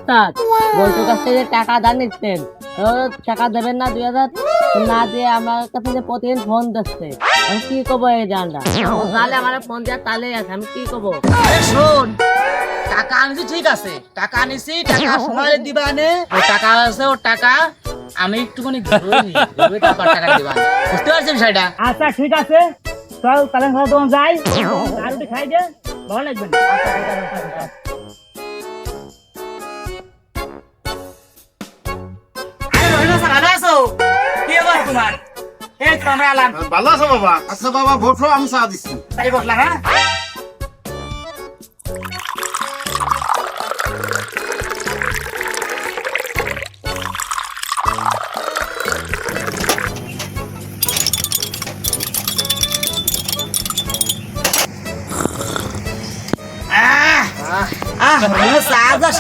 ওস্তাদ বল্টুর কাছ থেকে টাকা ধার নিচ্ছেন, টাকা দেবেন না 2000 না দিয়ে আমার কাছে যে প্রতিদিন ফোন দিচ্ছে, আমি কি করবো? এই জানটা তাহলে আমার ফোন দেওয়া তাহলে আছে, আমি কি করবো? আরে শোন, টাকা আনিছি ঠিক আছে, টাকা আনিছি, টাকা সময় দিবা নে, ও টাকা আছে, ও টাকা আমি একটুখানি টাকা দিবা, বুঝতে পারছেন বিষয়টা? আচ্ছা ঠিক আছে, চল কালেন খাওয়া দোকান যাই, আর রুটি খাই দে, ভালো লাগবে না। আচ্ছা ঠিক আছে, ঠিক আছে। আরে রহিমা স্যার ভালো আছো? কি খবর তোমার? এই তো আমরা এলাম। ভালো আছো বাবা? আচ্ছা বাবা বসো, আমি চা দিচ্ছি। তাই বসলাম, হ্যাঁ?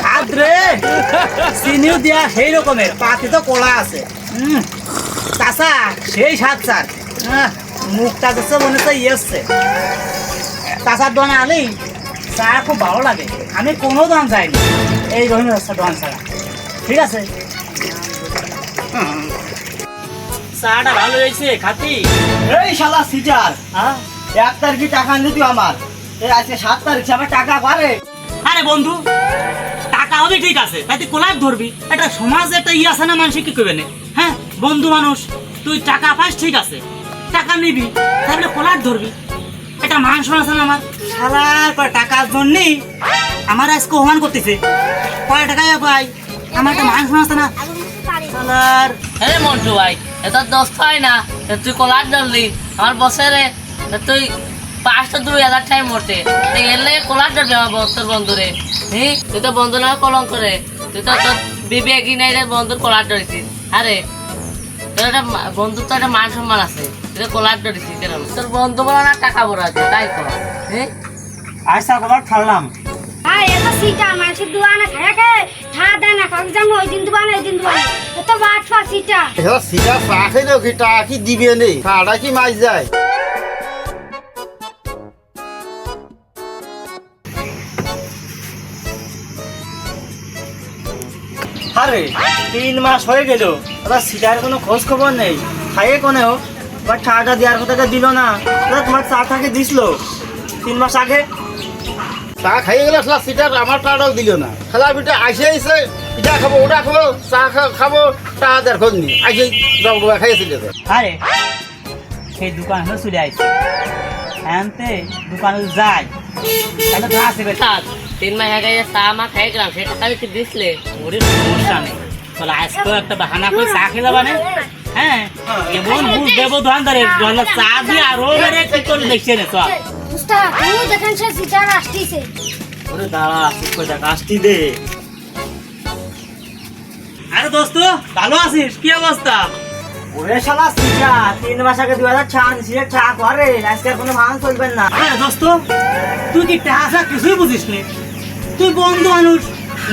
স্বাদ রে, চিনিও দিয়া সেই রকমের, পাতি তো কলা আছে। চাচা সেই স্বাদ স্যার, মুখটা যাচ্ছে মনে তো ইয়েছে। চাচার দোকানে আলি চা খুব ভালো লাগে, আমি কোনো দোকান যাইনি এই রহিম দোকান ছাড়া। ঠিক আছে, চাটা ভালো হয়েছে খাতি। এই শালা সিটার, হ্যাঁ 1 তারিখে টাকা আনলি তুই আমার, এই আজকে 7 তারিখ, আমার টাকা পারে। আরে বন্ধু, টাকা হবে ঠিক আছে, তাই তুই কোলাপ ধরবি, একটা সমাজ একটা ই আছে না, মানুষ কি করবে না? হ্যাঁ বন্ধু মানুষ, তুই টাকা পাস ঠিক আছে, টাকা নিবি তাহলে কোলাপ ধরবি, একটা মান সম্মান আছে না আমার। শালার কয় টাকার জন্য আমার আজকে অপমান করতেছে, কয় টাকায় পাই, আমার একটা মান সম্মান আছে না শালার। আরে মন্টু ভাই, এত দোস্ত হয় না, তুই কলার ধরলি আমার বছরে, তুই 5-2000 টাইম মোটে এলে কলার ধরবি আমার তোর বন্ধুরে। তুই তো বন্ধু না কলঙ্ক করে, তুই তো তোর বিবেকই নাই রে, বন্ধুর কলার ধরেছিস। আরে তোর একটা বন্ধুর তো একটা মান সম্মান আছে, তুই তো কলার ধরেছিস কেন? তোর বন্ধু বলো না টাকা বড় আছে, তাই কর। আচ্ছা কলার ছাড়লাম। হ্যাঁ এটা সিটা মাছের দোকানে খায় খায় ঠা দেয় না, কাগজ জানো ওই দিন দোকানে ওই দিন দোকানে, এত বাটফা সিটা। এবার সিটা চা খাইলেও কি টাকা কি দিবে নেই? টাকাটা কি মাছ যায়? আরে 3 মাস হয়ে গেল, ওরা সিটার কোনো খোঁজ খবর নেই, খাইয়ে কোনেও বাট টাকাটা দেওয়ার কথাটা দিল না। ওরা তোমার চা থাকে দিছিল 3 মাস আগে। চা খাইয়ে গেলে আসলে সিটার আমার টাকাটাও দিল না। খেলা পিঠে আসে আইসে, এটা খাবো ওটা খাবো, চা খাবো, টাকা দেওয়ার খোঁজ নেই, আইসে জব খাইয়েছিল। আরে সেই দোকান হলো চলে আসছে, এনতে দোকানে যাই তাহলে তো আসবে। 3 মাস আগে যে চা মা খাই গেলাম, সে টাকা আমি কি দিসলে? ওরে সমস্যা নেই, তাহলে আজকেও একটা বাহানা করে চা খেয়ে যাবা না। হ্যাঁ এমন বুঝ দেবো দোকানদারে, চা দিয়ে আরো বেড়ে কি করে দেখছে না চল। উস্তাদ তুই দেখেন সে সিটার আসতেছে। ওরে দাঁড়া, চুপ করে দেখ, আসতি দে। আরে দোস্ত ভালো আছিস? কি অবস্থা? ওরে শালা সিটা 3 মাস আগে 2000 চা আনছি, চা করে আজকে কোনো ভাঙ চলবেন না। আরে দোস্ত তুই কি টাকা কিছুই বুঝিস নি, তুই বন্ধু মানুষ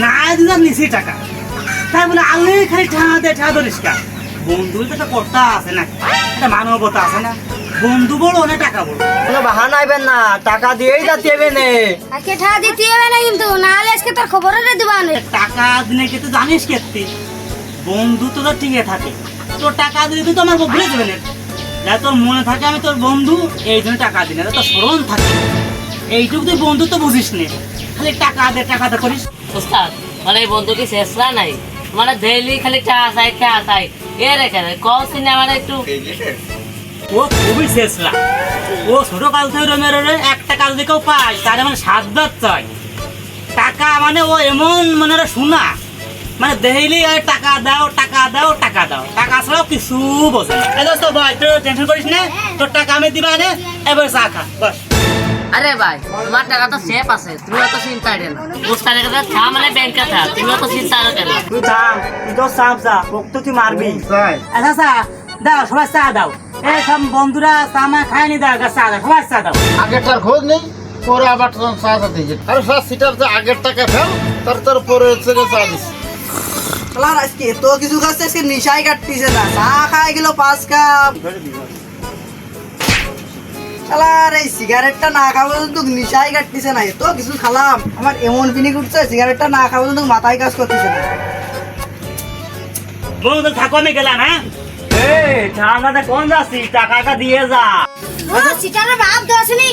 না দিলাম নিছি টাকা, তাই বলে আলে খালি টাকা দে টাকা ধরিস কা? বন্ধু তো একটা কর্তা আছে না, একটা মানবতা আছে না, বন্ধু বড় না টাকা বড়, কোনো বাহানা আইবেন না, টাকা দিয়েই যাতে হবে না। আজকে ঠা দিতে হবে না কিন্তু, নাহলে আজকে তোর খবরে দিবানে। টাকা দিনে কি তুই জানিস কেতি বন্ধু তো টিকে থাকে, তোর টাকা দিলে তুই তো আমার ভুলে যাবে না, যা তোর মনে থাকে আমি তোর বন্ধু এই জন্য টাকা দিই না, তোর স্মরণ থাকে, এইটুকু তুই বন্ধু তো বুঝিস নে, খালি টাকা দে করিস। ওস্তাদ মানে এই বন্ধু কি শেষরা নাই, মানে ডেইলি খালি চা চাই চা চাই, এ রেখে কম সিনেমা একটু। ও খুবই শেষরা, ও ছোট কাল থেকে রোমে একটা কাজ দিকেও পায়, তার মানে 7 বার চাই টাকা, মানে ও এমন মানে শোনা, মানে ডেইলি টাকা দাও টাকা দাও টাকা দাও, টাকা ছাড়াও কিছু বোঝে না। এই দোস্ত ভাই তুই টেনশন করিস না, তোর টাকা আমি দিবা নে, এবার চা খা বাস। আরে ভাই তোমার টাকা তো সেফ আছে, তুমি অত চিন্তা করেন। ওস্তাদের কাছে থা মানে ব্যাংকে থা, তুমি অত চিন্তা করেন। তুই থাম, তুই তো সাপ যা, বক্ত তুই মারবি। তাই আচ্ছা চা দাও, সবাই চা দাও, এই সব বন্ধুরা চা মা খায়নি, দাও চা দাও, সবাই চা দাও। আগেরটার খোঁজ নেই, পরে আবার চা দিয়েছে। আরে সব সিটার যে আগের টাকা ফেল, তার পরে হচ্ছে চা দিস। আজকে এত কিছু খাচ্ছে, আজকে নিশাই কাটতিছে না, চা খাই গেল 5 কাপ। শালার এই সিগারেটটা না খাওয়া পর্যন্ত নিশাই কাটতেছে না, এত কিছু খালাম আমার এমন ফিনিক উঠছে সিগারেটটা না খাওয়া পর্যন্ত মাথায় কাজ করতেছে না। বন্ধু থাকো, আমি গেলাম। হ্যাঁ ঠান্ডাতে কোন যাচ্ছিস, টাকাটা দিয়ে যা। ও সিটারে বাপ দোসনি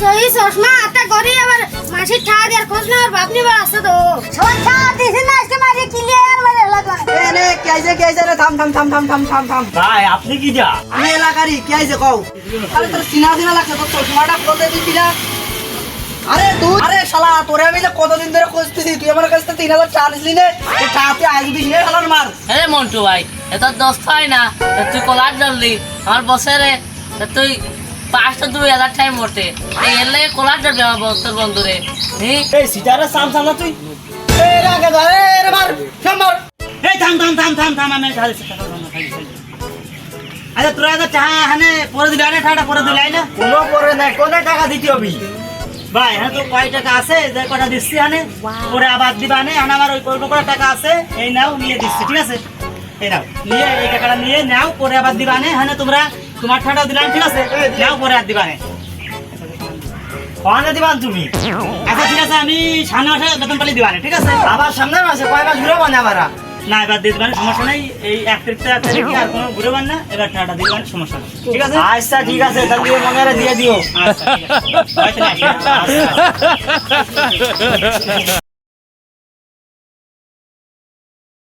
সহি চশমা আটা গরি আবার মাসি ঠা দেয়ার খোঁজ না আর বাপ নিবার আসছে তো সবাই ঠা দিছে না আজকে মারি ক্লিয়ার মারি লাগা এ নে কি আইছে রে, থাম থাম থাম থাম থাম থাম থাম। ভাই আপনি কি যা? আমি এলাকারই, কি আইছে কও? আরে তোর চিনা চিনা লাগছে, তোর চশমাটা বলতে দিবি না। আরে তুই, আরে শালা তোরে আমি যে কতদিন ধরে খুঁজতেছি, তুই আমার কাছ থেকে 3000 টাকা নিলি নে, এই টাকাতে আজ দিস নে শালার মার। আরে মন্টু ভাই এত দোস্ত হয় না তা তুই কলার ধরলি আমার বছরে তা তুই 5-2000 টাইম মোটে এলে কলার ধরবি আমার তোর বন্ধুরে এই সিটারে সাম সাম তুই। এই রাগে ধরে রে মার, মার। এই থাম থাম থাম থাম থাম, আমি খালি টাকা দাও না, খালি খালি। আচ্ছা তোরা তো টাকা হানে পরে দিলে না, টাকাটা পরে দিলাই না? কোনো পরে নাই, কোনে টাকা দিতে হবে? ভাই হ্যাঁ তো কয় টাকা আছে, যে কটা দিচ্ছি হানে পরে আবার দিবা নে, হানে আমার ওই কয় কটা টাকা আছে, এই নাও নিয়ে দিচ্ছি, ঠিক আছে? এই নাও নিয়ে এই টাকাটা নিয়ে নাও, পরে আবার দিবা নে, হানে তোমরা তোমার টাকাটাও দিলাম, ঠিক আছে? নাও পরে আর দিবা নে। কনে দিবান তুমি? আচ্ছা ঠিক আছে, আমি সামনে মাসে বেতন পালি দিবা নে, ঠিক আছে? আবার সামনে মাসে কয় মাস ঘুরে বানে আবার? না এবার দিয়ে দিবা নে, সমস্যা নেই। এই 1 তারিখে আর কোনো ঘুরবেন না, এবার টাকাটা দিবা নে, সমস্যা নেই, ঠিক আছে? আচ্ছা ঠিক আছে, তাহলে মনে করে দিয়ে দিও। আচ্ছা ঠিক আছে, হয়তো না, আচ্ছা।